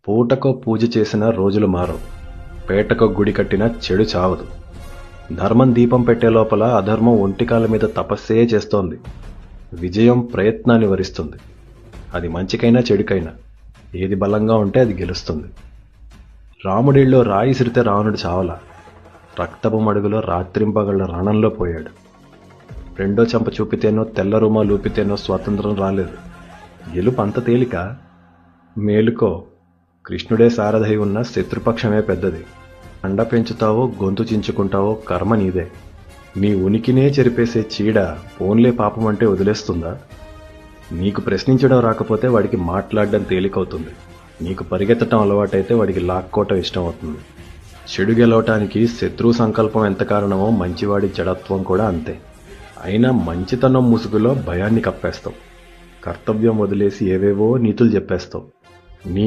పూటకో పూజ చేసిన రోజులు మారవు, పేటకో గుడి కట్టిన చెడు చావదు. ధర్మం దీపం పెట్టే లోపల అధర్మం ఒంటికాల మీద తపస్సే చేస్తోంది. విజయం ప్రయత్నాన్ని వరిస్తుంది. అది మంచికైనా చెడుకైనా ఏది బలంగా ఉంటే అది గెలుస్తుంది. రాముడిలో రాయి సిరితే రావణుడు చావలా, రక్తపు మడుగులో రాత్రింపగళ్ళ రణంలో పోయాడు. రెండో చెంప చూపితేనో తెల్ల రుమా లూపితేనో స్వాతంత్రం రాలేదు. గెలుపు అంత తేలిక? మేలుకో, కృష్ణుడే సారథై ఉన్న శత్రుపక్షమే పెద్దది. అండ పెంచుతావో గొంతు చించుకుంటావో కర్మ నీదే. నీ ఉనికినే చెరిపేసే చీడ పోన్లే పాపం అంటే వదిలేస్తుందా? నీకు ప్రశ్నించడం రాకపోతే వాడికి మాట్లాడడం తేలికవుతుంది. నీకు పరిగెత్తటం అలవాటైతే వాడికి లాక్కోవటం ఇష్టం అవుతుంది. చెడు గెలవటానికి శత్రు సంకల్పం ఎంత కారణమో మంచివాడి జడత్వం కూడా అంతే. అయినా మంచితనం ముసుగులో భయాన్ని కప్పేస్తావు. కర్తవ్యం వదిలేసి ఏవేవో నీతులు చెప్పేస్తావు. నీ